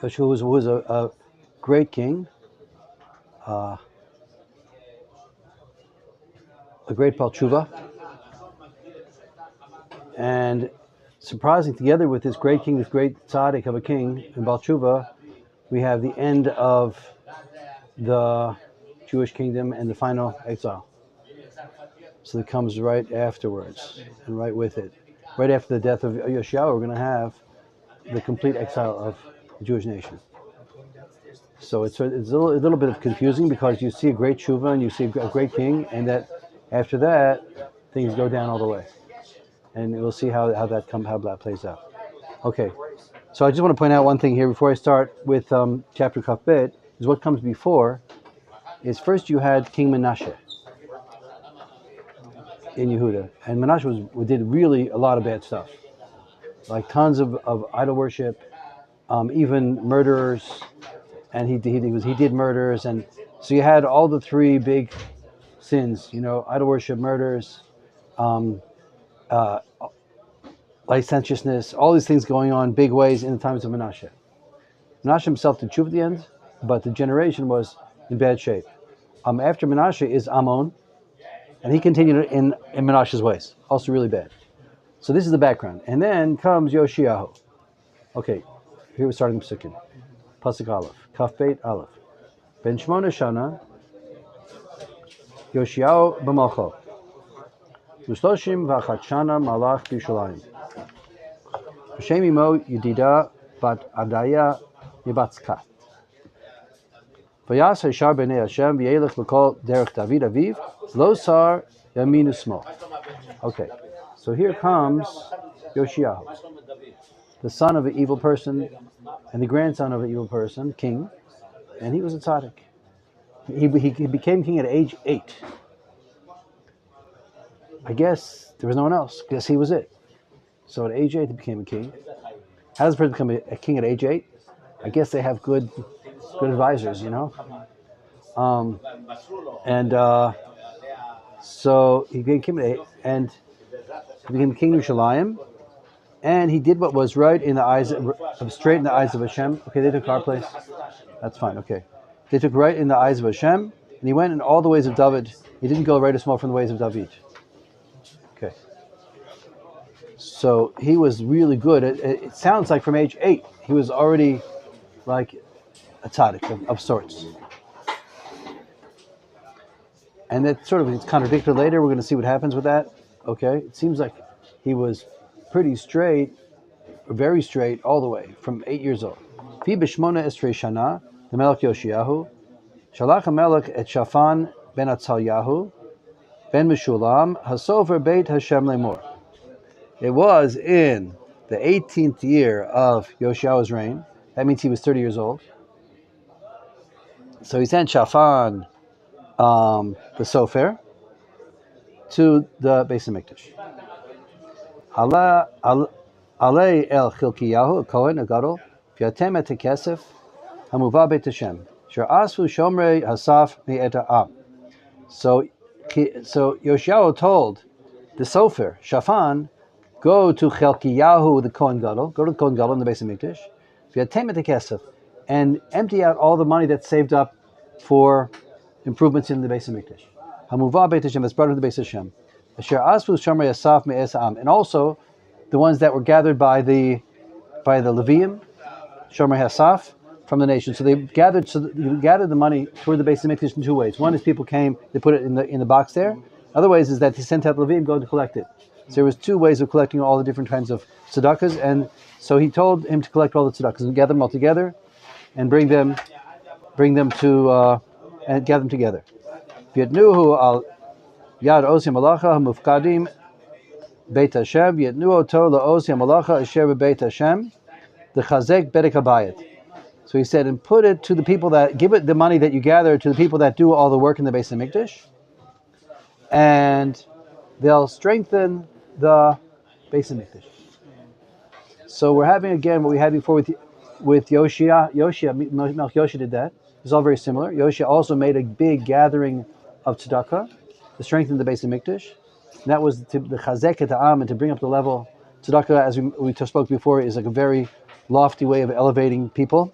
Yoshua was a great king, a great Baal Tshuva, and surprising, together with this great king, this great tzaddik of a king in Baal Tshuva, we have the end of the Jewish kingdom and the final exile. So it comes right afterwards and right with it. Right after the death of Yoshiyahu, we're going to have the complete exile of the Jewish nation. So it's a little bit of confusing because you see a great tshuva and you see a great king, and that after that things go down all the way. And we'll see how that plays out. Okay, so I just want to point out one thing here before I start with chapter Kaf Bet, is what comes before is first you had King Menashe in Yehuda, and Menashe did really a lot of bad stuff, like tons of idol worship, even murderers, and he did murders, and so you had all the three big sins, idol worship, murders, licentiousness, all these things going on big ways in the times of Menashe. Menashe himself did tshuva at the end, but the generation was in bad shape. After Menashe is Amon, and he continued in Menashe's ways, also really bad. So this is the background. And then comes Yoshiyahu. Okay, here we're starting Pesukim. Pasuk Aleph, Kaf Beit Aleph. Ben Shmona Shana, Yoshiyahu b'malcho. Ushloshim v'achat shana malach b'Yushalayim. Hashem imo Yedida bat Adaya Yibatzkat. Vayas Hashar b'nei Hashem v'yelech l'kol derech David aviv lo sar yaminu smo. Okay, so here comes Yoshiyahu, the son of an evil person and the grandson of an evil person, king, and he was a tzaddik. He became king at age 8. I guess there was no one else. I guess he was it. So at age 8 he became a king. How does a person become a king at age 8? I guess they have good advisors, so he became king at 8, and he became king of Yerushalayim, and he did what was right in the eyes straight in the eyes of Hashem. Okay, they took our place. That's fine. Okay, they took right in the eyes of Hashem, and he went in all the ways of David. He didn't go right or small from the ways of David. Okay, so he was really good. It sounds like from age 8 he was already like a tzaddik of sorts. And that sort of it's contradicted later. We're going to see what happens with that. Okay, it seems like he was pretty straight, very straight, all the way from 8 years old. Fi b'shmona esrei shana, the Melech Yoshiyahu, shalach HaMelech et Shafan ben Atzalyahu, ben Meshulam, hasover beit Hashem lemor. It was in the 18th year of Yoshiyahu's reign. That means he was 30 years old. So he sent Shafan, the Sefer, to the Beis HaMikdash. Alei el Chilkiyahu, Kohen, Agadol, v'yatem et kesef, hamuva beit Hashem, sher asfu shomrei hasaf me'et ha'am. So Yoshiyahu told the Sefer, Shafan, go to Chilkiyahu, the Kohen Gadol, go to the Kohen Gadol in the Beis HaMikdash, v'yatem et kesef, and empty out all the money that's saved up for improvements in the Beis HaMikdash. Hamuva beit Hashem, that's brought into the Beis Hashem. And also the ones that were gathered by the Leviim, Shomer Hasaf, from the nation. So they gathered the money toward the Beis HaMikdash in two ways. One is people came, they put it in the box there. Other ways is that he sent out Leviim go to collect it. So there was two ways of collecting all the different kinds of tzedakahs, and so he told him to collect all the tzedakahs and gather them all together, and bring them to and gather them together. V'yatnuhu al Yad Osi Malacha Hamufkadim Beit Hashem Yitnu Oto LaOsi Malacha Asher Beit Hashem the Chazek Bedek Habayit. So he said, and put it to the people that give it the money that you gather to the people that do all the work in the Beis HaMikdash, and they'll strengthen the Beis HaMikdash. So we're having again what we had before with Yoshia. Melch Yoshia did that. It's all very similar. Yoshia also made a big gathering of tzedakah to strengthen the Beis HaMikdash. And that was the chazek et ha'am, and to bring up the level. Tzedakah, as we spoke before, is like a very lofty way of elevating people.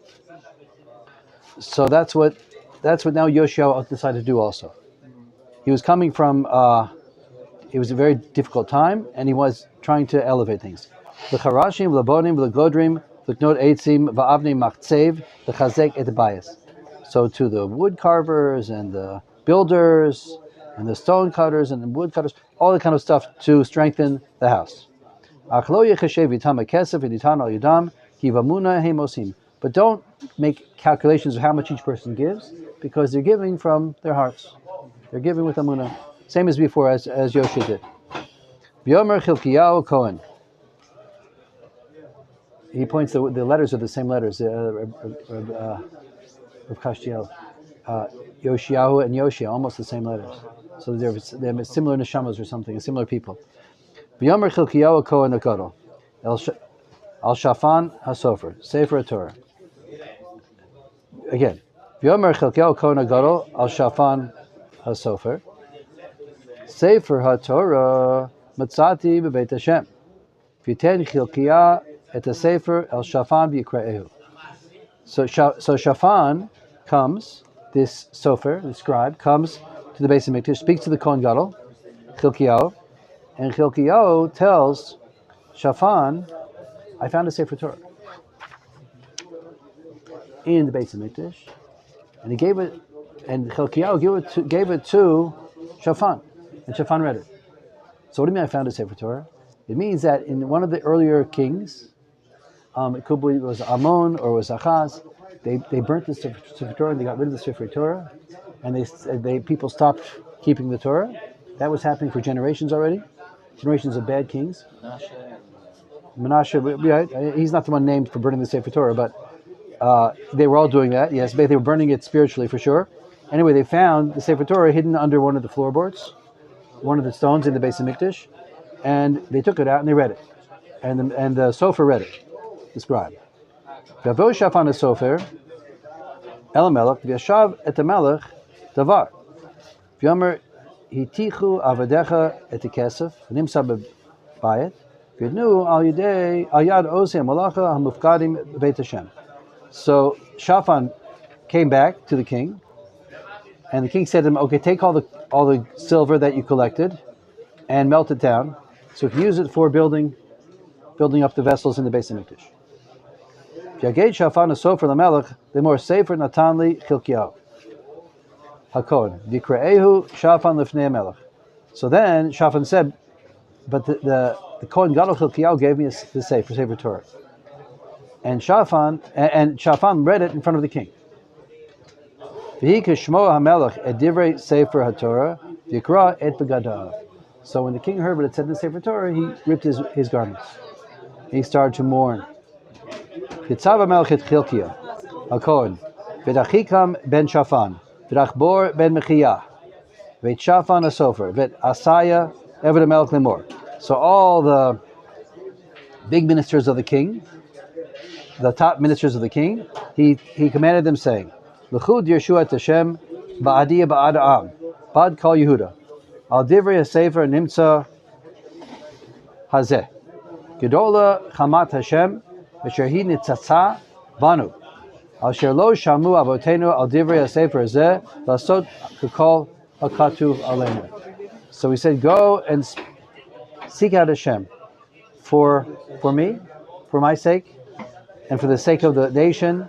So that's what now Yoshiyahu decided to do also. He was coming from it was a very difficult time, and he was trying to elevate things. L'charashim, l'bonim, l'godrim, l'knot eitzim, va'avnim machzev, l'chazek et bayis. So to the wood carvers and the builders and the stone cutters and the wood cutters, all that kind of stuff to strengthen the house. But don't make calculations of how much each person gives, because they're giving from their hearts. They're giving with amunah. Same as before, as Yoshi did. V'yomer Chilkiyahu Kohen. He points the letters are the same letters. Rav Kashtiel, Yoshiyahu and Yoshi, almost the same letters. So they're similar neshamas or something, similar people. V'yomer Chilkiyahu Kohen Agadol. Al Shafan HaSofer, Sefer Torah. Again, V'yomer Chilkiyahu Kohen Agadol Al Shafan HaSofer, Sefer HaTorah Matzati B'Beit Hashem. V'yiten Chilkiah et HaSefer El Shafan V'yikraehu. So Shafan comes, this Sofer, the scribe, comes to the Beis HaMikdash, speaks to the Kohen Gadol, Chilkiah, and Chilkiah tells Shafan, I found a Sefer Torah in the Beis HaMikdash, and he gave it, and Chilkiah gave it to Shafan, and Shafan read it. So what do you mean I found a Sefer Torah? It means that in one of the earlier kings, it could be it was Amon or it was Achaz, they burnt the Sefer Torah and they got rid of the Sefer Torah, and people stopped keeping the Torah. That was happening for generations already, generations of bad kings. Menashe, he's not the one named for burning the Sefer Torah, but they were all doing that. Yes, they were burning it spiritually for sure. Anyway, they found the Sefer Torah hidden under one of the floorboards, one of the stones in the Beis HaMikdash, and they took it out and they read it, and the Sofer read it, the scribe. V'avo Shafan HaSofer El HaMelech v'yashav et HaMelech davar v'yomer hitichu avadecha et HaKesef v'nimsa b'bayit v'yidnu al yad osei malacha hamufkadim b'Beit Hashem. So Shafan came back to the king, and the king said to him, okay, take all the silver that you collected and melt it down so we can use it for building up the vessels in the Beis HaMikdash. Yaged Shafan HaSofer LaMelech Lemor Sefer Natan Li Chilkiyahu HaKohen V'Yikraehu Shafan Lifnei HaMelech. So then Shafan said, but the Kohen Gadol Chilkiyahu gave me the Sefer Torah. And Shafan read it in front of the king. V'hi kishmo HaMelech et divrei Sefer HaTorah v'yikra et begadav. So when the king heard what it said in the Sefer Torah, he ripped his garments. He started to mourn. V'tzav HaMelech et Chilkiah HaKohen v'dachikam ben Shafan v'dachbor ben Mechiyah v'et Shafan HaSofer v'et Asaya Eved HaMelech Lemor. So all the big ministers of the king, the top ministers of the king, he commanded them, saying, L'chud Yeshua et Hashem ba'adiyah ba'ad am ba'ad kol Yehuda al divrei HaSefer nimtza hazeh gedola chamat Hashem v'sher hi nitzatza banu al sher lo shamu avotenu al divrei HaSefer hazeh lasot k'kol hakatuv aleinu. So he said, go and seek out Hashem for me, for my sake, and for the sake of the nation,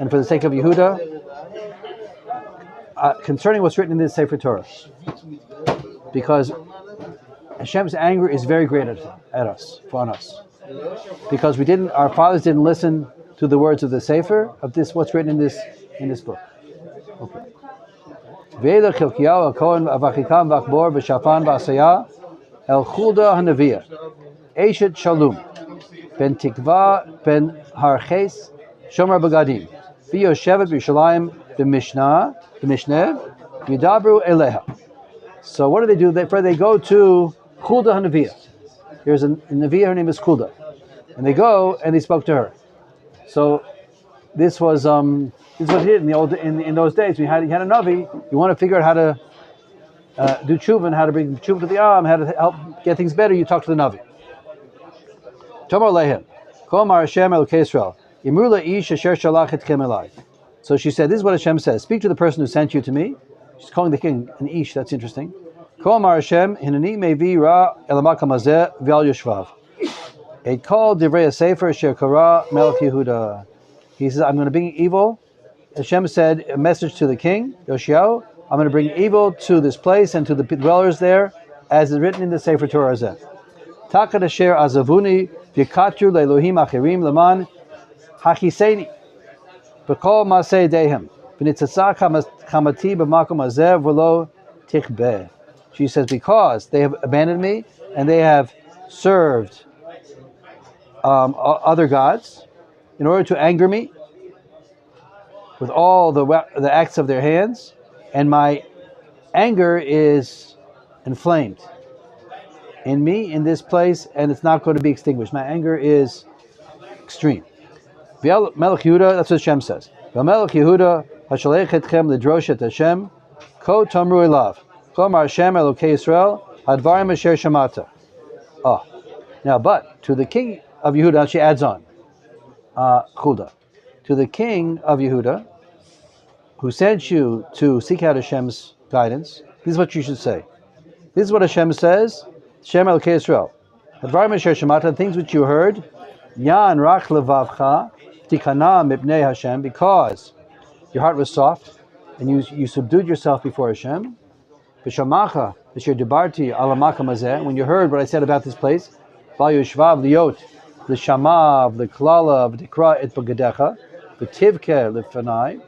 and for the sake of Yehuda, concerning what's written in this Sefer Torah. Because Hashem's anger is very great at us, on us. Because our fathers didn't listen to the words of the Sefer, of this, what's written in this book. Okay. Ve'ela Chilkiyahu HaKohen v'Avachikam v'Achbor v'Shafan v'Asaya El Chulda HaNaviyah Eshet Shalom Ben Tikva Ben Harches Shomer Bagadim V'Yoshevet B'Yushalayim B'Mishneh Yidabru Eleha. So what do? They go to Chulda HaNaviyah. There's a Naviyah, her name is Chulda. And they go and they spoke to her. So this was what he did in those days. You had a Navi, you want to figure out how to do tshuva, how to bring tshuva to the Am, how to help get things better, you talk to the Navi. Tomar Lehem, Kol Mar Hashem Elokei Yisrael, Imrula ish asher shalach etchem elai. So she said, this is what Hashem says. Speak to the person who sent you to me. She's calling the king an ish. That's interesting. Kol amar Hashem, hinani mevi ra el hamakam hazeh v'al yoshvav. Et kol divrei Sefer asher kara Melech Yehuda. He says, I'm going to bring evil. Hashem said a message to the king, Yoshiyahu, I'm going to bring evil to this place and to the dwellers there, as is written in the Sefer Torah Zeh. Takat asher azavuni v'yikatru le'elohim achirim leman hachiseni b'kol maseh dehem v'nitzatza chamati b'makom hazeh v'lo tichbeh. She says, because they have abandoned me and they have served other gods in order to anger me with all the acts of their hands, and my anger is inflamed in me in this place, and it's not going to be extinguished. My anger is extreme. Melech Yehuda, that's what Hashem says. Melech Yehuda, hashalech etchem lidrosh et Hashem, ko tamru elav, ko amar Hashem Elokei Yisrael, hadvarim asher shamata. Oh, now, but to the king of Yehuda, she adds on, Chuda. To the king of Yehuda, who sent you to seek out Hashem's guidance, this is what you should say. This is what Hashem says, Hashem Elokei Yisrael. Hadvarim asher shamata, things which you heard, Yan rach levavcha, tikana mipnei Hashem, because your heart was soft, and you subdued yourself before Hashem. V'shamacha, v'sher dibarti ala makam hazeh, when you heard what I said about this place, Val yoshvav liot, l'shamav, l'klala, v'tikra et b'gadecha, v'tivke l'fanai,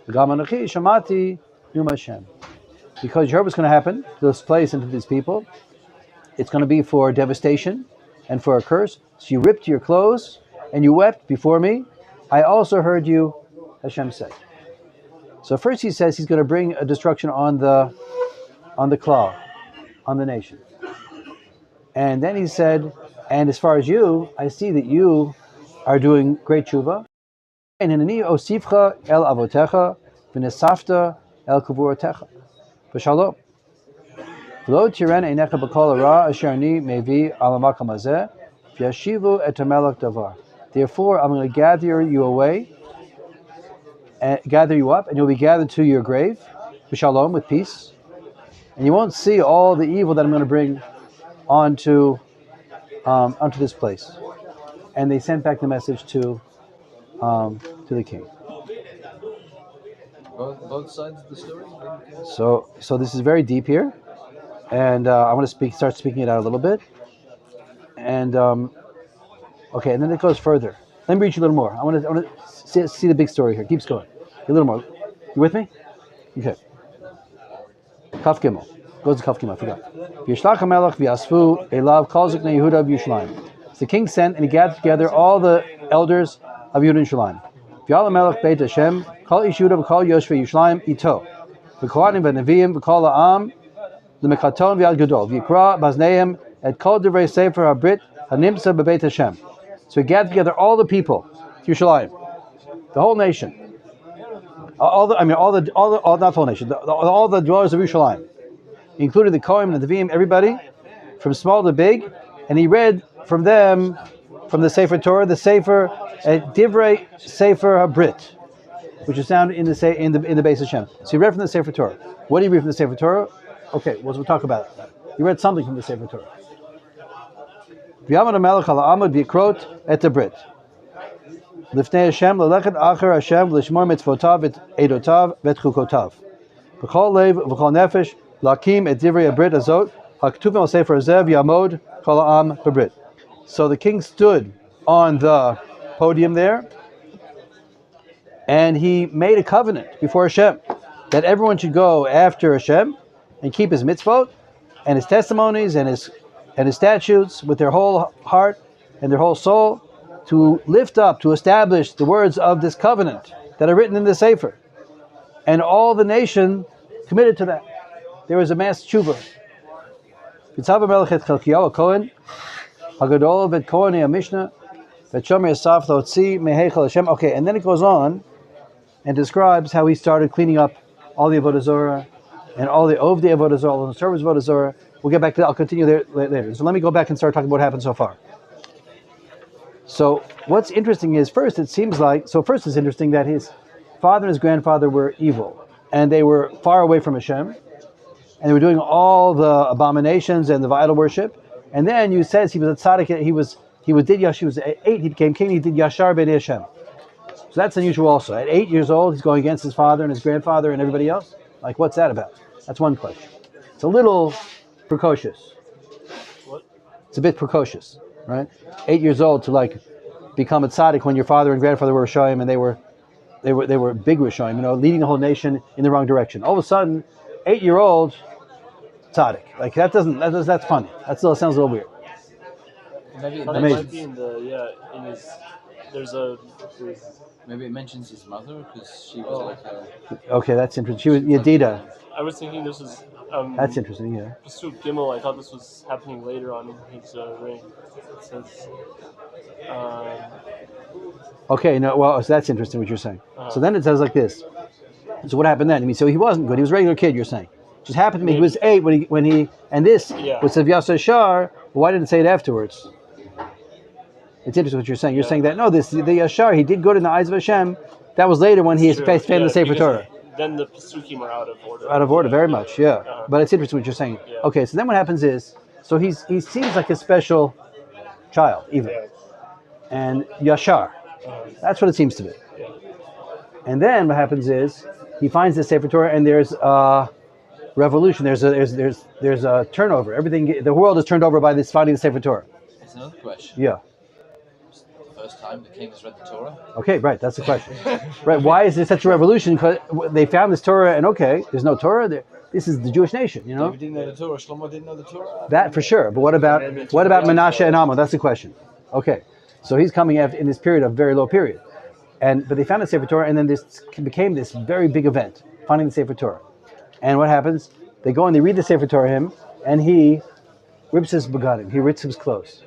v'gam anochi shamati num Hashem. Because you heard what's going to happen to this place and to these people, it's going to be for devastation and for a curse. So you ripped your clothes and you wept before me. I also heard you, Hashem said. So first he says he's going to bring a destruction on the klal, on the nation. And then he said, and as far as you, I see that you are doing great tshuva. And hinani osifcha el avotecha v'nesafta el kavurotecha. V'shalom. V'lo tiren einecha b'kol hara asher ani mevi al hamakam hazeh v'yashivu et hamelech davar. Therefore, I'm going to gather you away, and gather you up, and you'll be gathered to your grave, v'shalom, with peace. And you won't see all the evil that I'm going to bring onto this place. And they sent back the message to the king. Both sides of the story? So this is very deep here, and I want to start speaking it out a little bit. And okay, and then it goes further. Let me read you a little more. I want to see the big story here. Keeps going. A little more. You with me? Okay. Kaf Gimel. Goes to Kaf Gimel. I forgot. V'yishlach hamelech v'yasfu elav kol ziknei Yehuda v'Yushalayim. So the king sent and he gathered together all the elders of Yehuda and Yerushalayim. V'yal hamelech beit Hashem kol ish Yehuda v'kol yoshvei Yerushalayim ito. V'kohanim v'neviim v'kol ha'am l'mekaton v'yal gadol v'yikra bazneihem et kol divrei Sefer habrit hanimsa b'beit Hashem. So he gathered together all the people of Yerushalayim, the whole nation. Not the whole nation, all the dwellers of Yerushalayim, including the Kohen and the Nevi'im, everybody, from small to big, and he read from them, from the Sefer Torah, the Sefer, Divrei Sefer HaBrit, which is found in the base of Hashem. So he read from the Sefer Torah. What did he read from the Sefer Torah? Okay, we'll talk about that. He read something from the Sefer Torah. V'yamad HaMelech al ha'amud v'yikrot et HaBrit. Lifnei Hashem lelechet acher Hashem l'shmor mitzvotav et edotav vet chukotav. V'chol lev v'chol nefesh lakim et divrei habrit azot hak'tuvim al sefer zev yamod kol ha'am b'brit. So the king stood on the podium there, and he made a covenant before Hashem that everyone should go after Hashem and keep his mitzvot and his testimonies and his statutes with their whole heart and their whole soul, to lift up, to establish the words of this covenant that are written in the Sefer. And all the nation committed to that. There was a mass tshuva. V'tzav HaMelech et Chelkiyahu HaKohen, HaGadol v'et Kohenei HaMishnah, v'et Shomer Asaf l'otzi meheichel Hashem. Okay, and then it goes on and describes how he started cleaning up all the Avodah Zorah and all the Ovdei Avodah Zorah, all the servers of Avodah Zorah. We'll get back to that. I'll continue there later. So let me go back and start talking about what happened so far. So what's interesting is first it's interesting that his father and his grandfather were evil, and they were far away from Hashem, and they were doing all the abominations and the idol worship. And then you says he was a tzaddik. He was 8. He became king. He did Yashar ben Hashem. So that's unusual also. At 8 years old, he's going against his father and his grandfather and everybody else. Like, what's that about? That's one question. It's a little precocious. What? It's a bit precocious, right? 8 years old to like become a tzaddik when your father and grandfather were Rishoyim and they were big Rishoyim, leading the whole nation in the wrong direction. All of a sudden, 8-year-old tzaddik. Like that's funny. That still sounds a little weird. Maybe it might be in his. Maybe it mentions his mother because she was like a... Okay, that's interesting. She was Yedida. I was thinking this was... that's interesting, yeah. Pasuk Gimel, I thought this was happening later on in his reign. It says... Okay, no, well, so that's interesting what you're saying. So then it says like this. So what happened then? I mean, so he wasn't good. He was a regular kid, you're saying. Just happened to me. He was 8 when he and this was of Yasar. Why didn't it say it afterwards? It's interesting what you're saying. You're saying that the Yashar, he did good in the eyes of Hashem. That was later when he failed the Sefer Torah. Then the Pesukim are out of order. Out of order, very much, yeah. But it's interesting what you're saying. Yeah. Okay, so then what happens is, so he seems like a special child, even. Yeah. And Yashar. That's what it seems to be. Yeah. And then what happens is, he finds the Sefer Torah and there's a revolution. There's a turnover. The world is turned over by this finding the Sefer Torah. That's another question. Yeah. First time the king has read the Torah? Okay, right, that's the question. Right, why is there such a revolution? Because they found this Torah, and there's no Torah. This is the Jewish nation, David didn't know the Torah. Shlomo didn't know the Torah. That for sure. But what about Menashe and Amon? That's the question. Okay, so he's coming in this period of very low period, but they found the Sefer Torah, and then this became this very big event, finding the Sefer Torah. And what happens? They go and they read the Sefer Torah him, and he rips his begadim. He rips his clothes.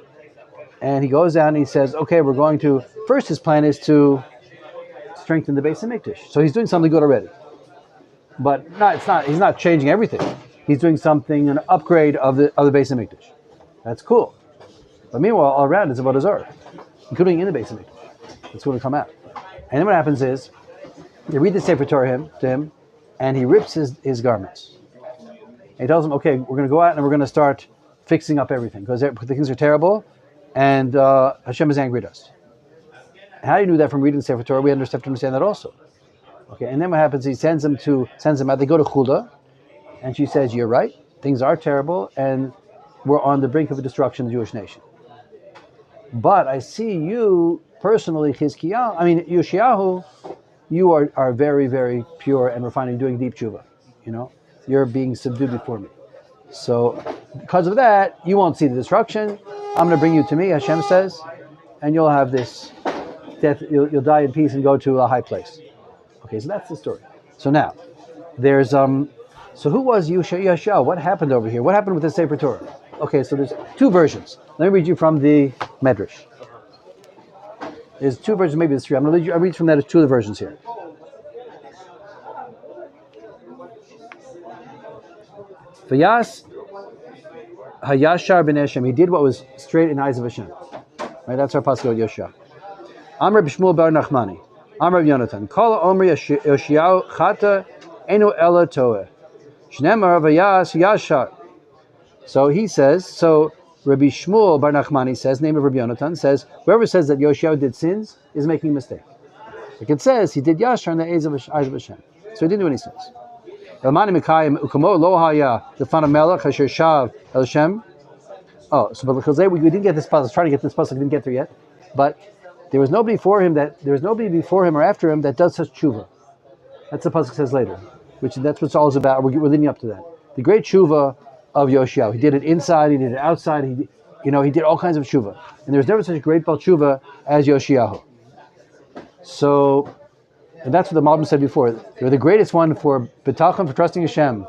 And he goes down and he says, okay, we're going to... First, his plan is to strengthen the base of Mikdash. So he's doing something good already. But he's not changing everything. He's doing an upgrade of the base of Mikdash. That's cool. But meanwhile, all around is about Azar, including in the base of Mikdash. That's going to come out. And then what happens is, they read the Sefer Torah to him, and he rips his garments. And he tells them, okay, we're going to go out and we're going to start fixing up everything, because the things are terrible. And Hashem is angry at us. How do you know that from reading the Sefer Torah? We have to understand that also. Okay, and then what happens? He sends them out. They go to Chula, and she says, "You're right. Things are terrible, and we're on the brink of a destruction of the Jewish nation. But I see you personally, Yoshiyahu, you are very, very pure and refined, doing deep tshuva. You're being subdued before me. So because of that, you won't see the destruction. I'm going to bring you to me," Hashem says, "and you'll have this death. You'll die in peace and go to a high place." Okay, so that's the story. So now, there's so who was Yeshua? What happened over here? What happened with the Sefer Torah? Okay, so there's two versions. Let me read you from the Medrash. There's two versions, maybe there's three. I'll read from that. There's two of the versions here. Vayas Hayashar ben Hashem. He did what was straight in the eyes of Hashem. Right, that's our pasuk of Yoshua. Amr b'Shmuel bar Nachmani. Amr b'Yonatan. Kol Omri Yoshiyahu Chata Enu Ela Toeh. Shnemar Vayas Yashar. So he says. So Rabbi Shmuel bar Nachmani says, name of Rabbi Yonatan, says whoever says that Yoshiyahu did sins is making a mistake. Like it says, he did Yashar in the eyes of Hashem. So he didn't do any sins. The fun of Melech Hasher Shav El Hashem. Oh, so but we didn't get this pasuk. I was trying to get this pasuk. Didn't get there yet. But there was nobody before him or after him that does such tshuva. That's the pasuk says later, that's what it's all about. We're leading up to that. The great tshuva of Yoshiyahu. He did it inside. He did it outside. He did all kinds of tshuva. And there's never such a great bal tshuva as Yoshiyahu. So. And that's what the Malbim said before. The greatest one for B'tachon, for trusting Hashem,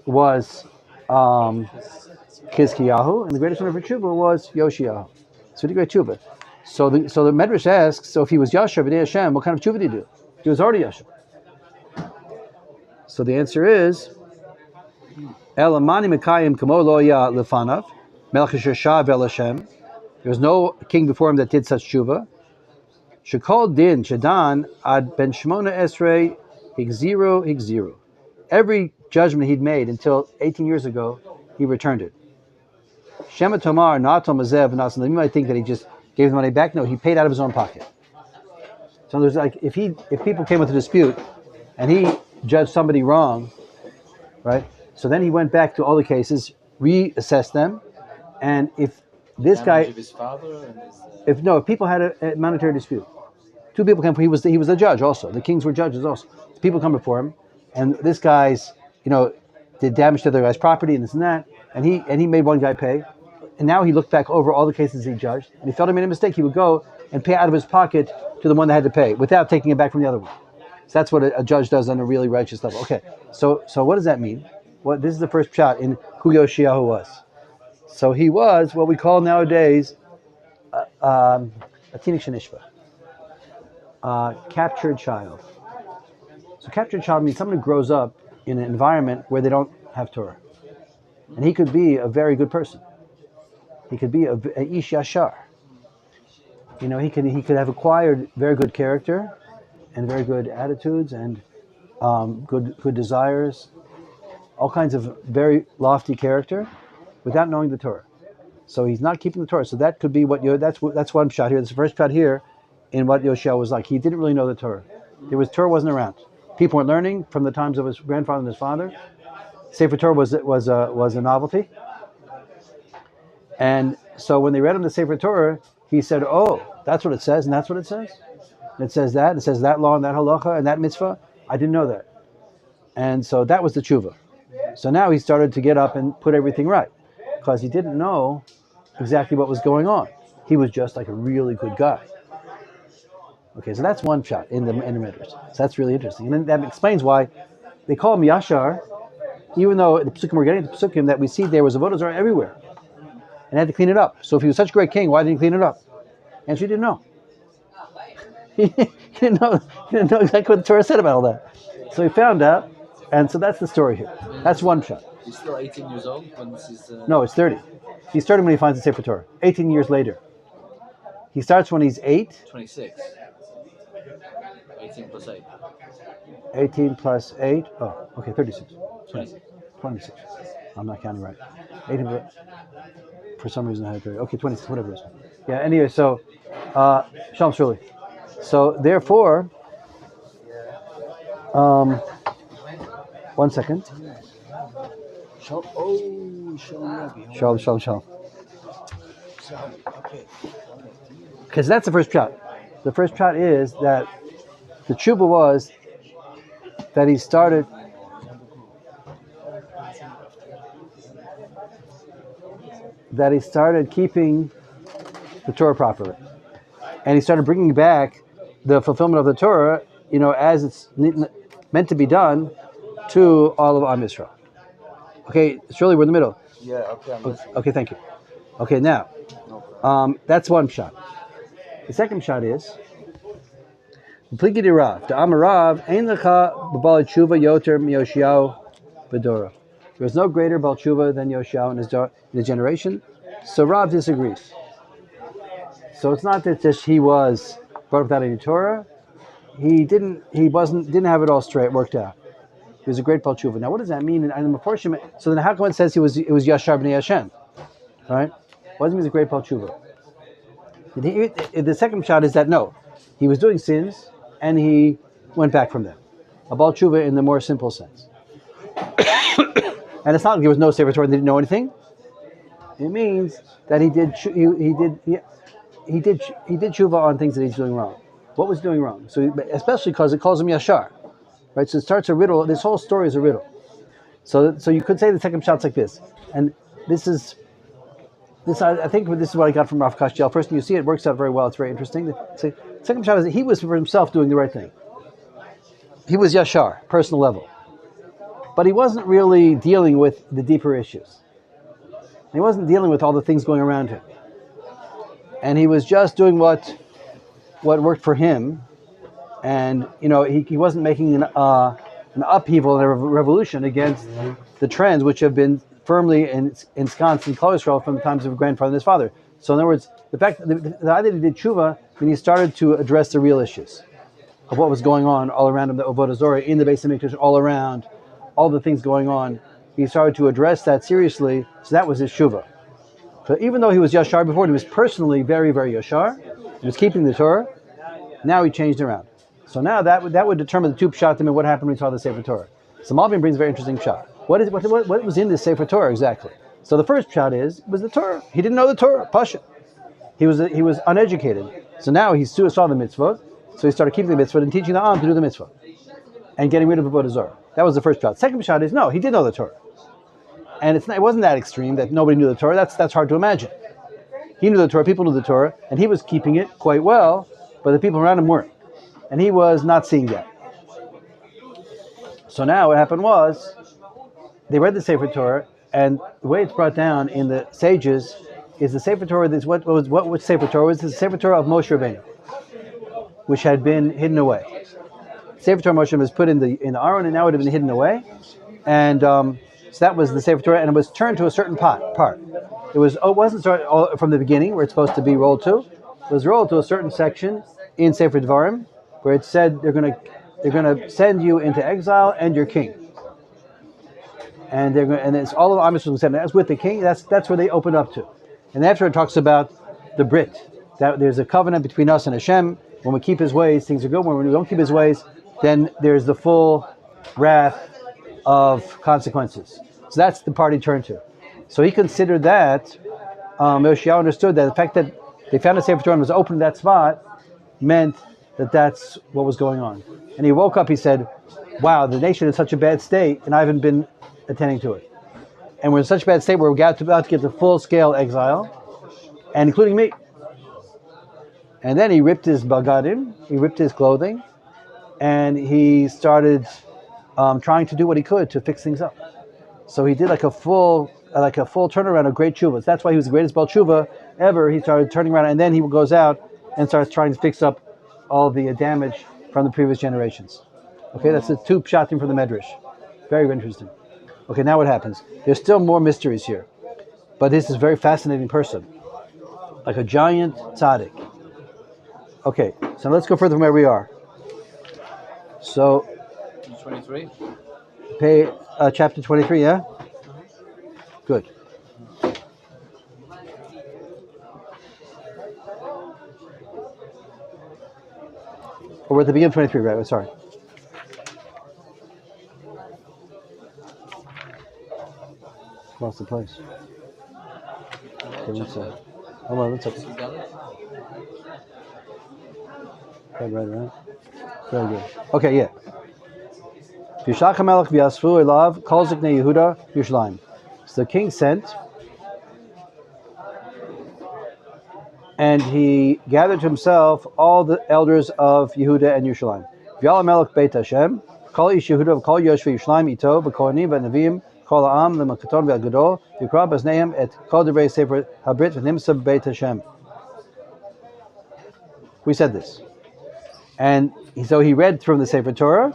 was Chizkiyahu, and the greatest one for tshuva was Yoshiyahu. So he did great tshuva. So the Medrash asks, so if he was Yashar b'nei Hashem, what kind of tshuva did he do? He was already Yashar. So the answer is, El amani mekayim kamo lo ya lefanav, melech shav el Hashem, There was no king before him that did such tshuva. Shekol din shadan ad ben shmona esrei higziru. Every judgment he'd made until 18 years ago, he returned it. Shema tomar natom azev nasan. You might think that he just gave the money back. No, he paid out of his own pocket. So there's like if people came with a dispute, and he judged somebody wrong, right? So then he went back to all the cases, reassessed them, and if this guy, Of his father and his, if people had a monetary dispute, two people came. He was the judge also. The kings were judges also. People come before him, and this guy's did damage to the other guy's property and this and that, and he made one guy pay, and now he looked back over all the cases he judged, and he felt he made a mistake. He would go and pay out of his pocket to the one that had to pay without taking it back from the other one. So that's what a judge does on a really righteous level. Okay, so what does that mean? Well, this is the first shot in who Yoshiyahu was. So he was what we call nowadays a tinik shenishva, captured child. So captured child means someone who grows up in an environment where they don't have Torah. And he could be a very good person. He could be a ish yashar. He could have acquired very good character and very good attitudes and good desires, all kinds of very lofty character without knowing the Torah. So he's not keeping the Torah. So that could be that's one shot here. That's the first shot here in what Yoshiyahu was like. He didn't really know the Torah. Torah wasn't around. People weren't learning from the times of his grandfather and his father. Sefer Torah was a novelty. And so when they read him the Sefer Torah, he said, "Oh, that's what it says, and that's what it says. And it says that law and that halacha and that mitzvah. I didn't know that." And so that was the tshuva. So now he started to get up and put everything right, because he didn't know exactly what was going on. He was just like a really good guy. Okay, so that's one shot in the Midrash. So that's really interesting. And then that explains why they call him Yashar, even though the Pesukim, we're getting to the Pesukim, that we see there was avodah zarah everywhere. And had to clean it up. So if he was such a great king, why didn't he clean it up? And she didn't know. He didn't know exactly what the Torah said about all that. So he found out, and so that's the story here. That's one shot. he's still 18 years old when this is... No, it's 30. He started when he finds the Sefer Torah. 18 years later. He starts when he's 8. 26. 18 plus 8. 18 plus 8. Oh, okay, 36. 26. 26. I'm not counting right. 18 plus, for some reason I had 30. Okay, 26, whatever it is. Yeah, anyway, so, Shalom Shirley. So, therefore, one second. Shalom. Because that's the first shot. The first shot is that the tshuva was that he started keeping the Torah properly, and he started bringing back the fulfillment of the Torah, as it's meant to be done, to all of Am Yisrael. Okay, Shirley, we're in the middle. Yeah, okay, I'm listening. Okay, thank you. Okay, now, that's one shot. The second shot is Pligidi Rav. The Amarav Ein Lecha B'Bal Tshuva Yoter Yoshiyahu B'Dora. There was no greater Bal Tshuva than Yoshiyahu in his generation. So Rav disagrees. So it's not that just he was brought up without any Torah. He didn't have it all straight worked out. He was a great Bal Tshuva. Now, what does that mean? And the portion. So then, how come it says it was Yashar b'nei Hashem, right? What does it mean? He's a great Bal Tshuva? The second shot is that no, he was doing sins and he went back from them. A Bal Tshuva in the more simple sense. And it's not like there was no Sefer Torah and they didn't know anything. It means that he did tshuva on things that he's doing wrong. What was doing wrong? So especially because it calls him Yashar. Right, so it starts a riddle. This whole story is a riddle. So you could say the second shot's like this, and this. I think this is what I got from Rav Kashiel. First, you see it works out very well. It's very interesting. The second shot is that he was for himself doing the right thing. He was Yashar, personal level, but he wasn't really dealing with the deeper issues. He wasn't dealing with all the things going around him, and he was just doing what worked for him. And he wasn't making an upheaval and a revolution against the trends which have been firmly ensconced in Klal Yisrael from the times of his grandfather and his father. So in other words, the fact the idea that he did tshuva, when he started to address the real issues of what was going on all around him, the Avodah Zorah, in the Beis Hamikdash, all around, all the things going on. He started to address that seriously. So that was his tshuva. So even though he was yashar before, he was personally very, very yashar. He was keeping the Torah. Now he changed around. So now that would determine the two pshatim and what happened when he saw the Sefer Torah. So Malbim brings a very interesting pshat. What was in the Sefer Torah exactly? So the first pshat was the Torah. He didn't know the Torah, Pasha. He was uneducated. So now he saw the mitzvot. So he started keeping the mitzvot and teaching the Am to do the mitzvah and getting rid of Avodah Zorah. That was the first pshat. Second pshat is no, he did know the Torah, and it wasn't that extreme that nobody knew the Torah. That's hard to imagine. He knew the Torah, people knew the Torah, and he was keeping it quite well, but the people around him weren't, and he was not seeing that. So now what happened was they read the Sefer Torah, and the way it's brought down in the sages is the Sefer Torah. What Sefer Torah was? The Sefer Torah of Moshe Rabbeinu, which had been hidden away. Sefer Torah Moshe was put in the Aharon, and now it had been hidden away, and so that was the Sefer Torah, and it was turned to a certain part. It wasn't started from the beginning where it's supposed to be rolled to. It was rolled to a certain section in Sefer Devarim where it said they're going to send you into exile and your king, and it's all of Am Yisrael sent. That's with the king. That's where they opened up to, and after it talks about the Brit, that there's a covenant between us and Hashem. When we keep His ways, things are good. When we don't keep His ways, then there's the full wrath of consequences. So that's the part he turned to. So he considered that, Yoshiyahu understood that the fact that they found a Sefer Torah and was open in that spot meant that that's what was going on. And he woke up, he said, wow, the nation is in such a bad state, and I haven't been attending to it. And we're in such a bad state, we're about to get the full-scale exile, and including me. And then he ripped his bagadim, he ripped his clothing, and he started trying to do what he could to fix things up. So he did like a full turnaround of great tshuvas. That's why he was the greatest Baal Tshuva ever. He started turning around, and then he goes out and starts trying to fix up all the damage from the previous generations. Okay, that's the two pshatim from the Medrash. Very, very interesting. Okay, now what happens? There's still more mysteries here, but this is a very fascinating person, like a giant tzaddik. Okay, so let's go further from where we are. So, 23. Chapter 23, yeah? Good. Or we're at the beginning of 23, right? Sorry. Lost the place. Okay, one second. Hold on, one second. Right. Very good. Okay, yeah. So the king sent, and he gathered to himself all the elders of Yehuda and Yerushalayim. V'yala melech Beit Hashem, kol ish Yehuda v'kol yoshvei Yerushalayim ito, v'kohanim v'navim, kol ha'am l'makaton v'agadol, v'yikra b'zneihem et kol divrei sefer habrit v'nimsa Beit Hashem. We said this. And so he read from the Sefer Torah,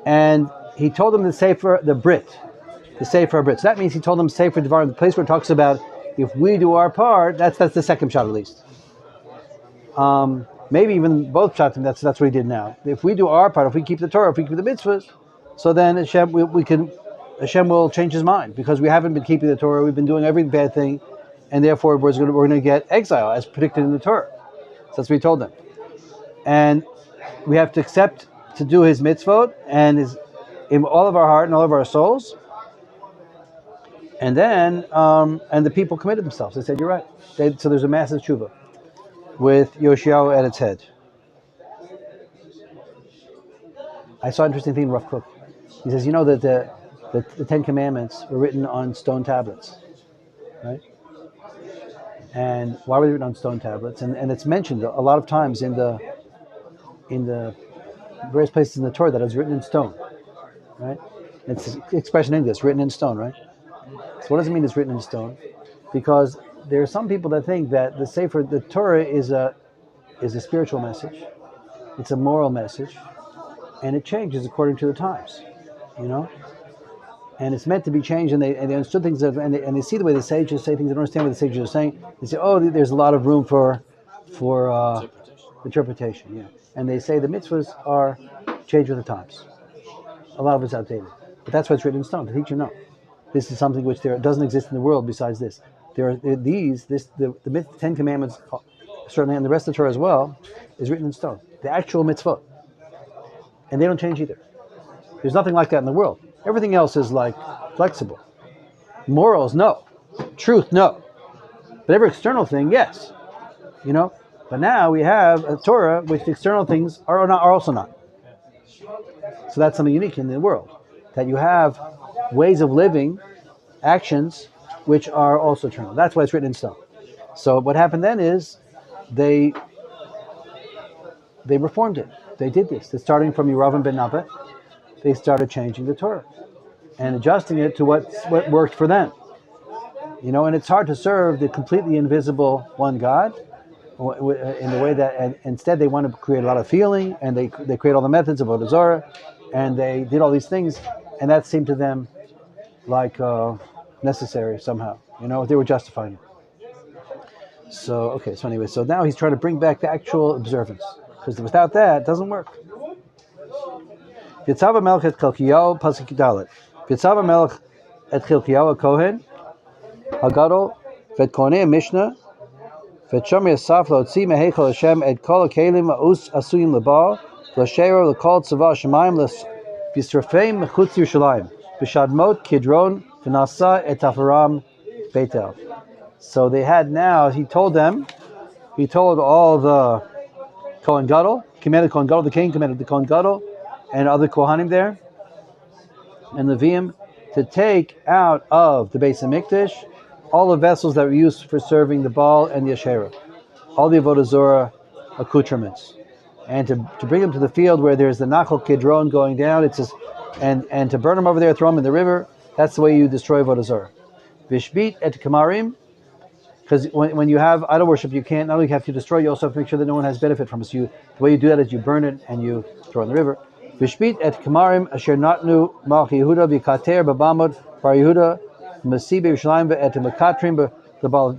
and he told them the Sefer, the Sefer Brit. So that means he told them Sefer Devarim, the place where it talks about if we do our part. That's the second shot at least. Maybe even both shots. That's what he did now. If we do our part, if we keep the Torah, if we keep the mitzvahs, so then Hashem will change His mind because we haven't been keeping the Torah. We've been doing every bad thing, and therefore we're going to get exile as predicted in the Torah. So that's what he told them. And we have to accept to do His mitzvot and in all of our heart and all of our souls. And then, and the people committed themselves. They said, "You're right." So there's a massive tshuva with Yoshiyahu at its head. I saw an interesting thing in Rav Kook. He says, you know that the Ten Commandments were written on stone tablets, right? And why were they written on stone tablets? And it's mentioned a lot of times in the various places in the Torah that it was written in stone, right? It's an expression in English, written in stone, right? So what does it mean it's written in stone? Because there are some people that think that the Torah is a spiritual message, it's a moral message, and it changes according to the times, you know? and it's meant to be changed, and they understood things, and they see the way the sages say things, they don't understand what the sages are saying. They say, oh, there's a lot of room for interpretation, yeah. And they say the mitzvahs are changed with the times. A lot of it's outdated. But that's why it's written in stone, to teach you no. This is something which there doesn't exist in the world besides this. The 10 Commandments, certainly, and the rest of the Torah as well, is written in stone. The actual mitzvah. And they don't change either. There's nothing like that in the world. Everything else is like flexible. Morals, no. Truth, no. But every external thing, yes. You know? But now we have a Torah which the external things are also not. So that's something unique in the world. That you have ways of living, actions, which are also eternal. That's why it's written in stone. So what happened then is they reformed it. They did this. They're starting from Yeravam ben Nabat. They started changing the Torah and adjusting it to what worked for them. You know, and it's hard to serve the completely invisible one God in the way that, and instead they want to create a lot of feeling, and they create all the methods of Avodah Zarah, and they did all these things, and that seemed to them like necessary somehow. You know, they were justifying it. So, okay, so anyway, so now he's trying to bring back the actual observance, because without that, it doesn't work. Yitzhava Melech et Chilkiyahu, Pasuk Dalet. Yitzhava Melech et Chilkiyahu Kohen, Hagadol, Vet Kohenei Mishnah, Vet Shomer Yasaf Lotzi Meheichel Hashem et Kol HaKelim Us Asuyim Lebal, L'Sheiro L'Kol Tzava Shemayim L'Yisrafeim Mechutz Yerushalayim, B'Shadmot Kidron V'Nasa et Aharon Beitel. So they had now, he told all the Kohen Gadol, commanded Kohen Gadol, the king commanded the Kohen Gadol, and other Kohanim there, and Leviim, to take out of the Beis HaMikdash all the vessels that were used for serving the Baal and the Asherah, all the Avodah Zorah accoutrements, and to bring them to the field where there's the Nach Kidron going down. It's just, and to burn them over there, throw them in the river. That's the way you destroy Avodah Zorah. Vishbit et Kamarim, because when you have idol worship, you can't not only have to destroy, you also have to make sure that no one has benefit from it. So the way you do that is you burn it and you throw it in the river. Vishbit et Kamarim asher natnu Malch Yehuda v'kater babamot bar Yehuda Masi b'Yerushalayim et Mekatrim l'Baal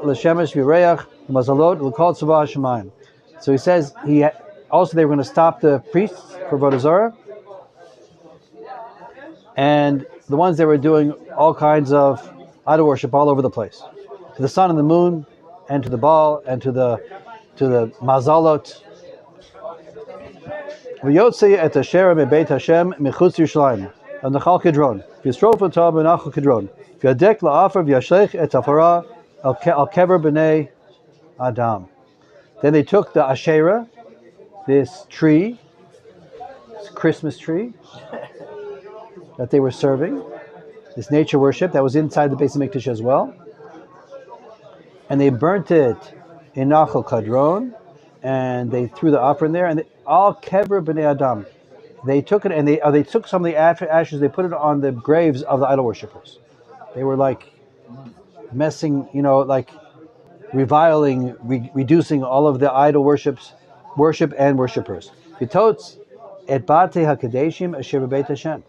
l'Shemesh v'Reach l'Mazalot l'Kol Tzava Hashemayim. So he says also they were going to stop the priests for Avodah Zarah and the ones that were doing all kinds of idol worship all over the place, to the sun and the moon, and to the Baal and to the Mazalot. V'yotzei et Asherah meBeit Hashem mechutz Yerushalayim al-Nachal Kidron v'yisrof otah b'Nachal Kidron v'yadek la'afar v'yashlech et hafara al-kever b'nei Adam. Then they took the Asherah, this tree, this Christmas tree that they were serving, this nature worship that was inside the Beis HaMikdash as well, and they burnt it in Nachal Kidron, and they threw the offering there, and all kever b'nei Adam. They took it, and they took some of the ashes, they put it on the graves of the idol worshippers. They were like messing, like reviling, reducing all of the idol worship and worshippers. V'totz et batei hakadeshim asher b'beit Hashem,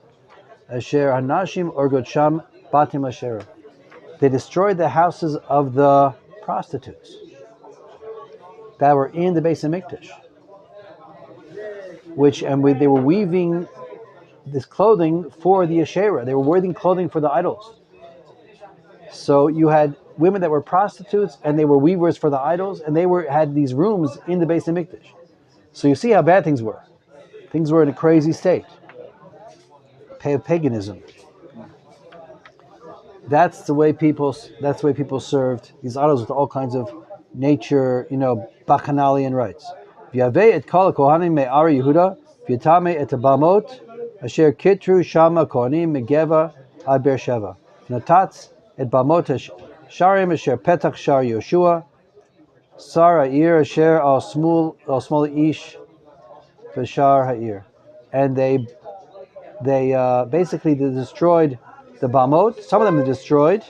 asher hanashim orgot sham batim asher. They destroyed the houses of the prostitutes that were in the Beis HaMikdash, they were weaving this clothing for the Asherah. They were weaving clothing for the idols. So you had women that were prostitutes, and they were weavers for the idols, and they had these rooms in the Beis HaMikdash. So you see how bad things were. Things were in a crazy state. Paganism. That's the way people served these idols with all kinds of nature, bacchanalian rites. V'yaveh et kol kohanim me'ari Yehuda v'yatame et abamot asher kitru shama kohanim megeva ad Beersheva natatz et bamot sharim asher petach shar Yoshua sar ha'ir asher al smol ish v'shar ha'ir. And they basically destroyed the bamot. Some of them they destroyed.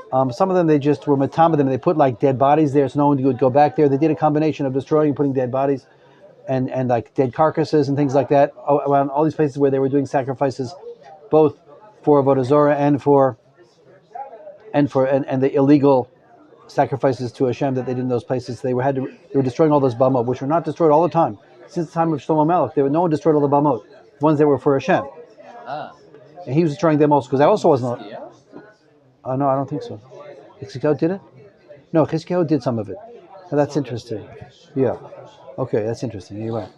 Some of them they just were matama them. They put like dead bodies there, so no one would go back there. They did a combination of destroying and putting dead bodies, and like dead carcasses and things like that around all these places where they were doing sacrifices both for Avodah Zorah and the illegal sacrifices to Hashem that they did in those places. They were destroying all those bamot, which were not destroyed all the time. Since the time of Shlomo Melech, no one destroyed all the bamot, the ones that were for Hashem. And he was destroying them also, because that also wasn't. No, I don't think so. Chizkiyahu did it? No, Chizkiyahu did some of it. Oh, that's interesting. Yeah. Okay, that's interesting. You're right.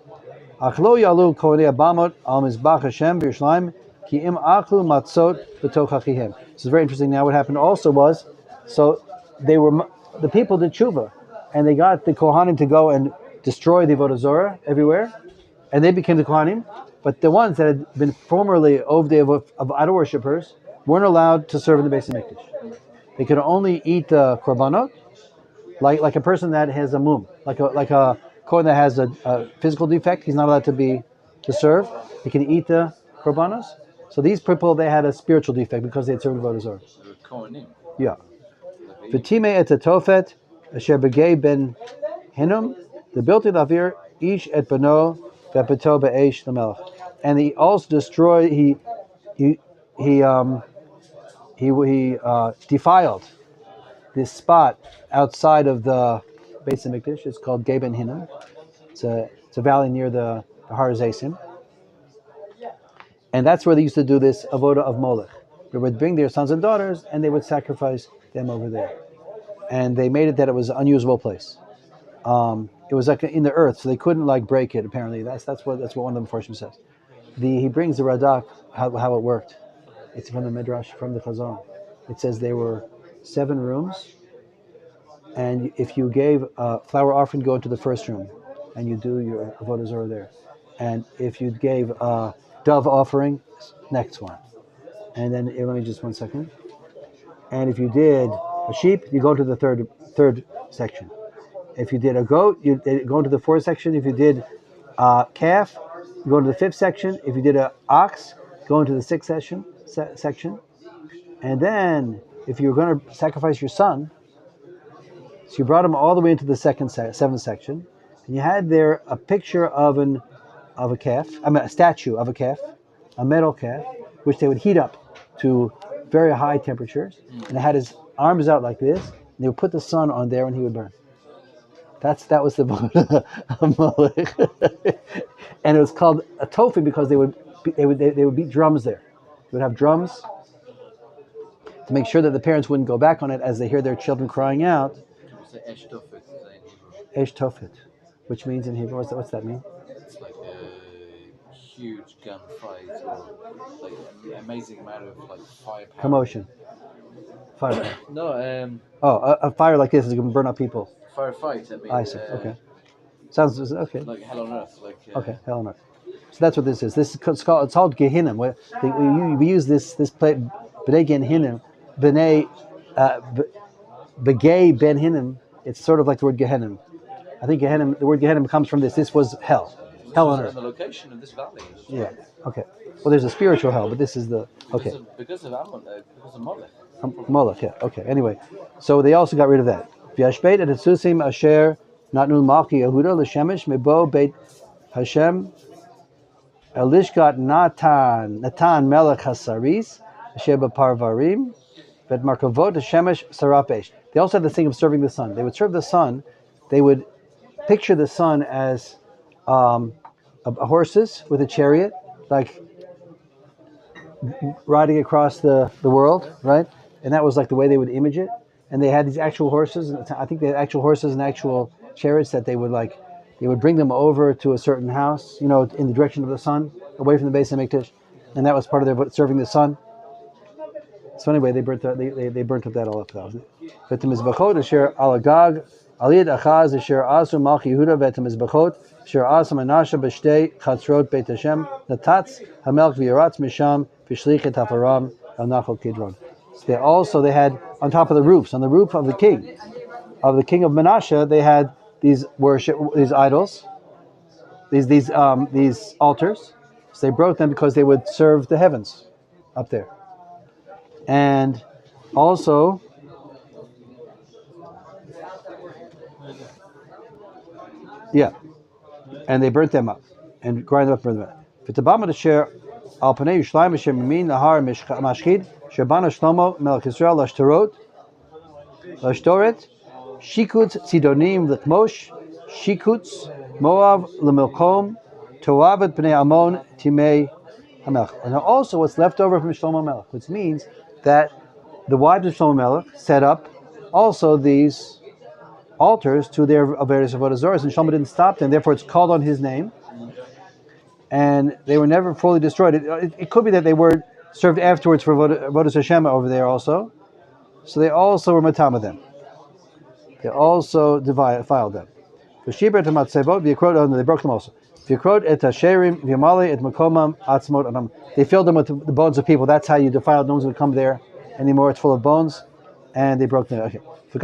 Achlo yalu kohenei abamot al mizbach Hashem b'Yerushalayim ki im achlu matzot b'toch achihem. This is very interesting. Now, what happened also was, so the people did tshuva, and they got the Kohanim to go and destroy the Avodah Zorah everywhere, and they became the Kohanim. But the ones that had been formerly of idol worshippers weren't allowed to serve in the Beis Hamikdash. They could only eat the korbanot, like a person that has a mum, like a Kohen that has a physical defect. He's not allowed to serve. He can eat the korbanos. So these people, they had a spiritual defect because they had served Avodah Zorah. Yeah. V'time et tofet asher begay ben hinum the built lavir ish et beno ve'peto be'esh l'melech. And he also destroyed. He defiled this spot outside of the Beis Hamikdash. It's called Gei Ben Hinnom. It's a valley near the Har Zaysim. And that's where they used to do this avoda of Molech. They would bring their sons and daughters and they would sacrifice them over there. And they made it that it was an unusable place. It was like in the earth, so they couldn't break it. Apparently, that's what one of the Mefarshim says. He brings the Radak how it worked. It's from the Midrash, from the Chazon. It says there were 7 rooms, and if you gave a flower offering, go into the first room, and you do your avodah zorah there. And if you gave a dove offering, next one. And then let me just 1 second. And if you did a sheep, you go to the third section. If you did a goat, you go into the 4th section. If you did a calf, you go into the 5th section. If you did an ox, go into the 6th section. And then, if you were going to sacrifice your son, so you brought him all the way into the 7th section, and you had there a picture of a statue of a calf, a metal calf, which they would heat up to very high temperatures, and it had his arms out like this, and they would put the son on there, and he would burn. That was the Molech. And it was called a tofi because they would beat drums there. They would have drums to make sure that the parents wouldn't go back on it as they hear their children crying out. Esh tofit, which means in Hebrew, what's that mean? It's like a huge gunfight or an amazing amount of firepower. Commotion. Fire. No, a fire like this is going to burn up people. Firefight. I see. Okay. Sounds okay. Like hell on earth. Okay, hell on earth. So that's what this is. It's called Gehinnom. We use this plate B'nai Gen Hinnom, B'nai B'gay Ben Hinnom. It's sort of like the word Gehinnom. I think Gehinnom. The word Gehinnom comes from this. This was hell on earth. The location of this valley. Yeah. Okay. Well, there's a spiritual hell, but this is the okay. Because of Molech. Molech. Yeah. Okay. Anyway, so they also got rid of that. V'yashbeit et Susim asher natnu Malki Yehuda l'shemesh mebo beit Hashem elishkat Natan Melech Hasaris asher b'parvarim vet markavot Hashemesh sarapesh. They also had the thing of serving the sun. They would serve the sun. They would picture the sun as horses with a chariot, like riding across the world, right? And that was like the way they would image it. And they had these actual horses. I think they had actual horses and actual chariots that they would bring them over to a certain house, in the direction of the sun, away from the Beis Hamikdash, and that was part of their serving the sun. So anyway, they burnt up that all up. But the mizbachot asher alagag aliyad achaz asher asu malchi Yehuda vet mizbachot asher asu manasha b'shtei chatzrot beit Hashem natatz hamelch v'yaratz misham v'shlichet hafaram el nachal kidron. So they had on top of the roofs, on the roof of the king of Menashe, they had these idols, these altars. So they broke them because they would serve the heavens up there. And also, and they burnt them up and grind them up and burn them up. Al Panei Yushlaim Hashem Mimin Nahar Mashchid Shabana Shlomo Melech Yisrael Lashtoret Shikutz Sidonim L'Kmosh Shikutz Moav L'Milkom Toavet Bnei Ammon Timei HaMelech. And also what's left over from Shlomo Melech, which means that the wives of Shlomo Melech set up also these altars to their various avodah zarahs, and Shlomo didn't stop them. Therefore, it's called on his name, and they were never fully destroyed. It could be that they were served afterwards for avodas Hashem over there also. So they also were matama them. They also defiled them. They broke them also. They filled them with the bones of people. That's how you defiled. No one's going to come there anymore. It's full of bones, and they broke them. Okay. Ben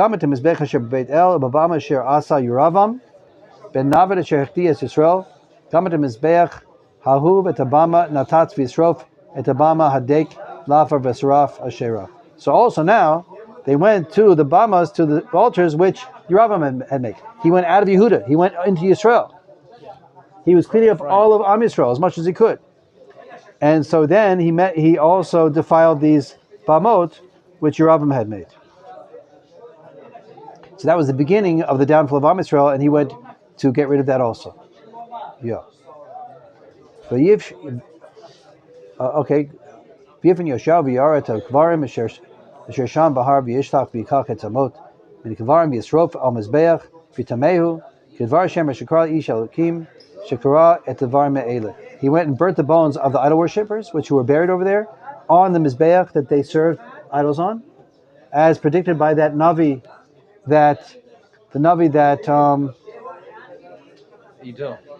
Navid asher hechtias Yisrael, gamet mizbeach hahu betabama natatz v'yisrof etabama hadek lafar v'saraf asherah. So also now they went to the bamas, to the altars which Yeravam had made. He went out of Yehuda. He went into Yisrael. He was cleaning up all of Am Yisrael as much as he could. And so then he also defiled these bamot which Yeravam had made. So that was the beginning of the downfall of Am Yisrael, and he went to get rid of that also. Yeah. So okay. V'yifin Yoshav v'yaret al-kvarim asher sham bahar v'yishtach v'yikach et zamot v'yikvarim v'yisrof al-mizbeach v'tamehu k'dvar Hashem shekara ish elokim shekara et dvar me'ele. He went and burnt the bones of the idol worshippers, which were buried over there, on the mizbeach that they served idols on, as predicted by that Navi, that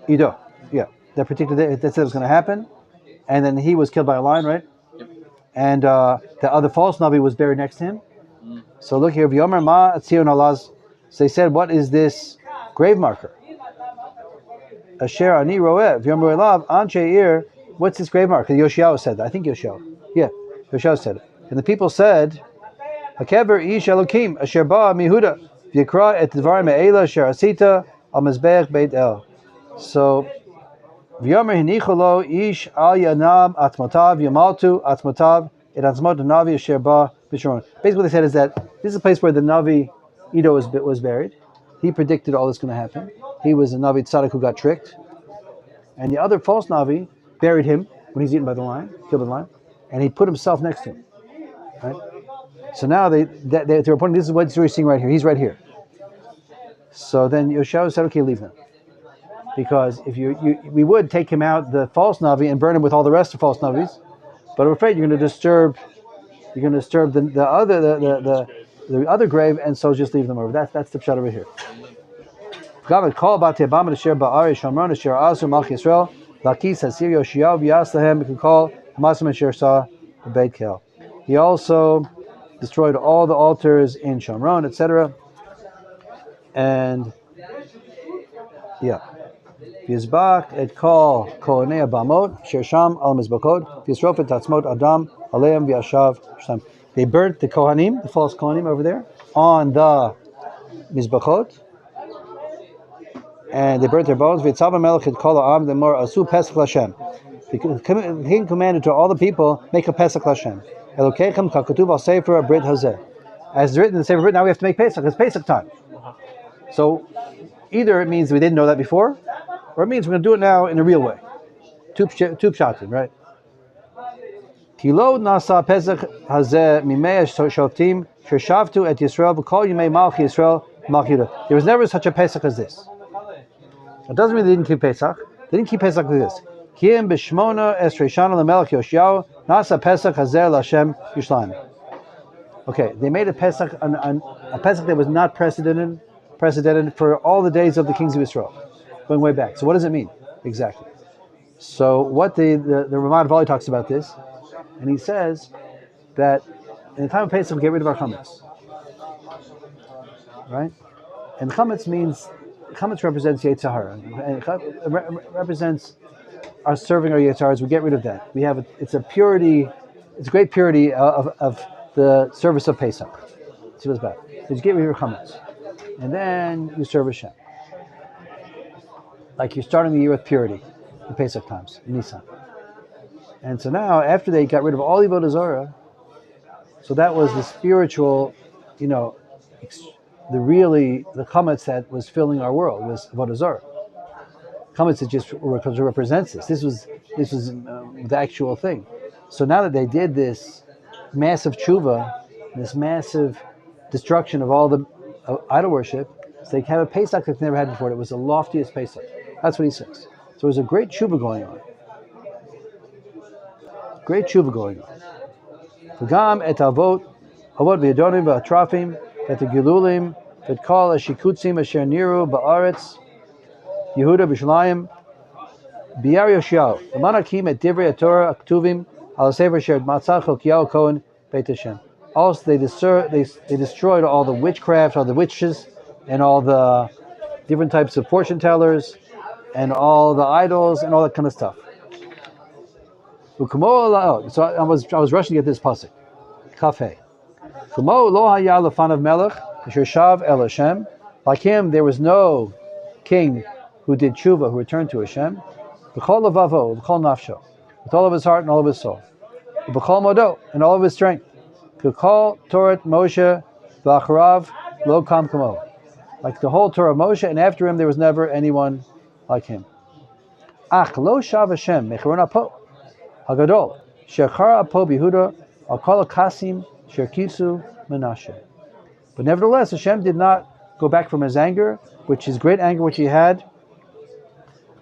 Ido, yeah, that predicted that said it was going to happen, and then he was killed by a lion, right? Yep. And the other false Navi was buried next to him. So look here, V'yomer ma atzion alaz. So they said, what is this grave marker? Asher ani roeh v'yomer elav anshe ir. What's this grave marker? Yoshiyahu said that. I think Yoshiyahu said it. And the people said, Hakever ish elokim asher ba mihuda v'yikra et dvar me'ela asher asita al mizbeach beit el. So, v'yomer hinicholo ish al yanam atmotav yamaltu atmotav et atzmot navi asher ba b'sharon. Basically, what they said is that this is a place where the Navi Ido was buried. He predicted all this going to happen. He was a Navi tzaddik who got tricked, and the other false Navi buried him when he's eaten by the lion, killed by the lion, and he put himself next to him. Right. So now they're pointing. This is what you're seeing right here. He's right here. So then Yoshiyahu said, "Okay, leave them." Because if we would take him out, the false Navi, and burn him with all the rest of false Navis, but I'm afraid you're going to disturb the other grave, and so just leave them over. That's the pshat over here. He also destroyed all the altars in Shomron, etc. And yeah. V'yizbach et kol kohenei abamot shersham al mizbachot v'yisrof et atzmot adam aleim v'yashav shtam. They burnt the kohanim, the false kohanim over there, on the mizbachot, and they burnt their bones. V'yitzav melech et kol ha'am lemor asu pesach l'Hashem. The king commanded to all the people, make a pesach l'Hashem. Elokechem kakatuv al sefer brit hazeh. As written in the Sefer Brit, now we have to make pesach. It's pesach time. So either it means we didn't know that before, or it means we're going to do it now in a real way. Two pshatim, right? Kilo nasa pesach hazeh mimei shoftim shershavtu et Yisrael v'kol yimei malchi Yisrael malchida. There was never such a pesach as this. It doesn't mean they didn't keep pesach. They didn't keep pesach like this. Kiyim b'shmona esrei shana lemelech Yoshiyahu nasa pesach hazeh l'Hashem Yishlayim. Okay, they made a pesach that was not precedented for all the days of the kings of Israel, going way back. So what does it mean exactly? So what the Rothman Valley talks about this, and he says that in the time of Pesach we get rid of our chametz, right? And chametz represents Yetzer Hara, and it represents our serving our Yetzer Haras. We get rid of that. It's a great purity of the service of Pesach. See what's bad. So you get rid of your chametz, and then you serve Hashem. Like you're starting the year with purity, the Pesach times, in Nisan. And so now, after they got rid of all the Avodah Zarah, so that was the spiritual, you know, the chametz that was filling our world was Avodah Zarah. Chametz that just represents this. This was the actual thing. So now that they did this massive tshuva, this massive destruction of all the idol worship, so they have a Pesach that they never had before. It was the loftiest Pesach. That's what he says. So there was a great tshuva going on. Great tshuva going on. V'gam et avot v'yadonim v'atrafim et gilulim et kol hashikutzim asher niru ba'aretz Yehuda b'Shalayim b'yar Yoshiyahu l'manakim et divrei Torah aktuvim al sefer asher matzah Chelkiyahu Kohen Beit Hashem. Also, they destroyed all the witchcraft, all the witches, and all the different types of fortune tellers, and all the idols, and all that kind of stuff. So I was rushing to get this pasuk. Kafeh. Kumo lo haya lefanav melech asher shav el Hashem. Like him, there was no king who did tshuva, who returned to Hashem. B'chol levavo, b'chol nafsho, with all of his heart and all of his soul. B'chol modo, and all of his strength. K'kol Torah Moshe v'acharav lo kam kamo. Like the whole Torah of Moshe, and after him there was never anyone like him. Ach lo shav Hashem mecharon apo hagadol shechar apo bihuda al kol kasim sherkisu menashe. But nevertheless, Hashem did not go back from his anger, his great anger which he had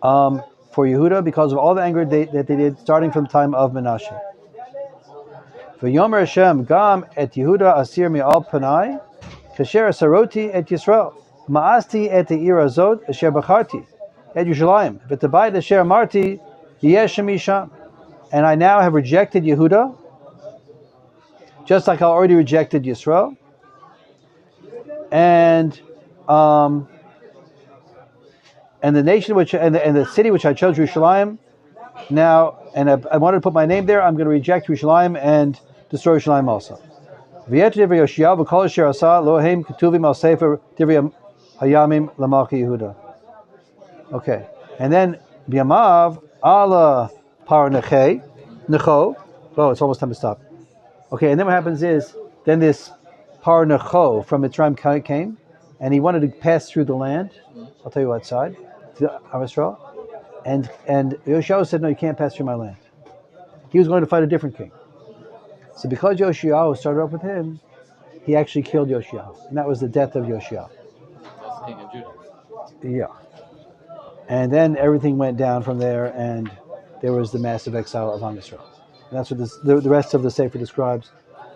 for Yehuda, because of all the anger that they did starting from the time of Menashe. V'yomer Hashem gam et Yehuda asir mi'al panai kasher asaroti et Yisrael ma'asti et ha'ir azot asher bacharti et Yerushalayim v'tabayit asher amarti yeshem misham. And I now have rejected Yehuda, just like I already rejected Yisrael, and the nation which and the city which I chose, Yerushalayim. Now, and I wanted to put my name there. I'm going to reject Yerushalayim and destroy Yerushalayim also. Okay, and then B'yamav ala par necho. Oh, it's almost time to stop. Okay, and then what happens is then this par necho from Mitzrayim came, and he wanted to pass through the land. I'll tell you outside to Israel, and Yoshiyahu said, "No, you can't pass through my land." He was going to fight a different king. So because Yoshiyahu started up with him, he actually killed Yoshiyahu, and that was the death of Yoshiyahu. That's the king of Judah. Yeah, and then everything went down from there, and there was the massive exile of Am Yisrael. And that's what the rest of the Sefer describes,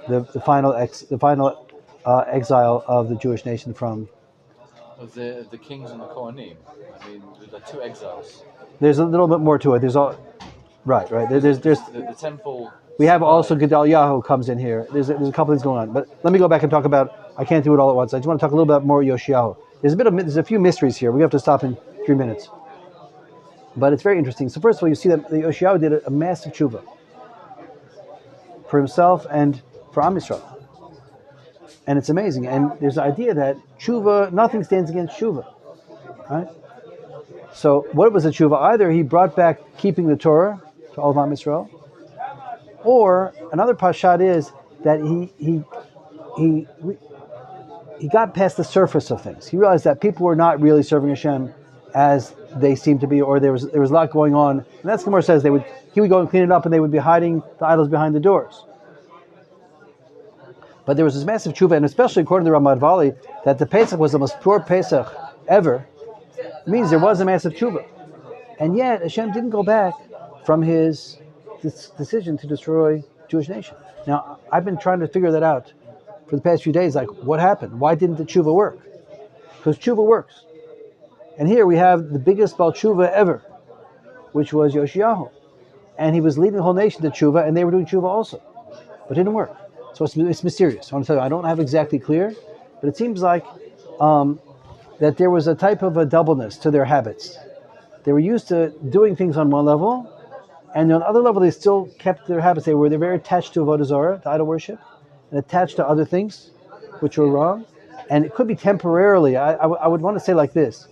the final exile of the Jewish nation from. Of the kings and the Kohanim. I mean, the two exiles. There's a little bit more to it. There's right. There's the temple. We have also Gedaliah comes in here. There's a couple things going on. But let me go back and talk about. I can't do it all at once. I just want to talk a little bit more Yoshiyahu. There's a few mysteries here. We have to stop in 3 minutes. But it's very interesting. So first of all, you see that Yoshiyahu did a massive tshuva for himself and for Am Yisrael. And it's amazing. And there's the idea that tshuva, nothing stands against tshuva. Right? So what was the tshuva? Either he brought back keeping the Torah to all of Am Yisrael, or another pashat is that he got past the surface of things. He realized that people were not really serving Hashem as they seemed to be, or there was a lot going on. And that's the Gemara says he would go and clean it up, and they would be hiding the idols behind the doors. But there was this massive tshuva, and especially according to Ramad Vali, that the Pesach was the most pure Pesach ever. It means there was a massive tshuva. And yet, Hashem didn't go back from his decision to destroy Jewish nation. Now, I've been trying to figure that out for the past few days. Like, what happened? Why didn't the tshuva work? Because tshuva works. And here we have the biggest Baal tshuva ever, which was Yoshiyahu. And he was leading the whole nation to tshuva, and they were doing tshuva also. But it didn't work. So it's mysterious. I want to tell you, I don't have exactly clear, but it seems like that there was a type of a doubleness to their habits. They were used to doing things on one level, and on another level they still kept their habits. They're very attached to Avodah Zarah, to idol worship, and attached to other things which were wrong. And it could be temporarily. I would want to say like this.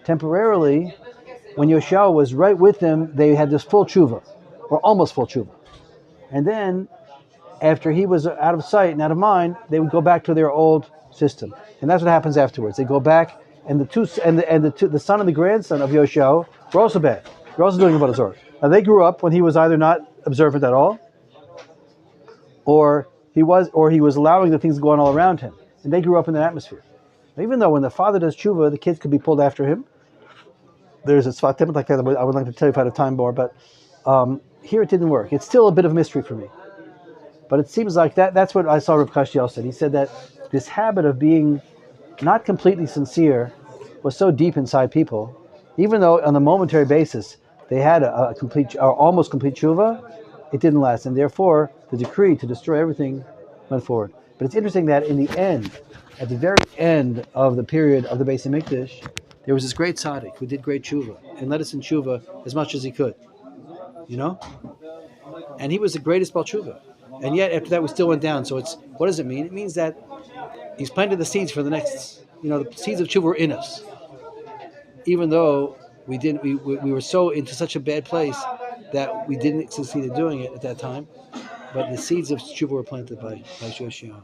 Temporarily, when Yoshiyahu was right with them, they had this full tshuva. or almost full tshuva. And then after he was out of sight and out of mind, they would go back to their old system, and that's what happens afterwards. They go back, and the son and the grandson of Yoshio were also bad. They're also doing Avodah Zarah. Now they grew up when he was either not observant at all, or he was allowing the things to go on all around him, and they grew up in that atmosphere. Even though when the father does tshuva, the kids could be pulled after him. There's a sfatim like that I would like to tell you if I had a time more, but here it didn't work. It's still a bit of a mystery for me. But it seems like that's what I saw Rav Kashiel said. He said that this habit of being not completely sincere was so deep inside people, even though on a momentary basis they had a complete or almost complete tshuva, it didn't last. And therefore, the decree to destroy everything went forward. But it's interesting that in the end, at the very end of the period of the Beis Hamikdash, there was this great tzaddik who did great tshuva and led us in tshuva as much as he could. You know? And he was the greatest Baal tshuva. And yet, after that, we still went down. So what does it mean? It means that he's planted the seeds for the next. The seeds of tshuva were in us, even though we didn't. We were so into such a bad place that we didn't succeed in doing it at that time. But the seeds of tshuva were planted by Yoshio.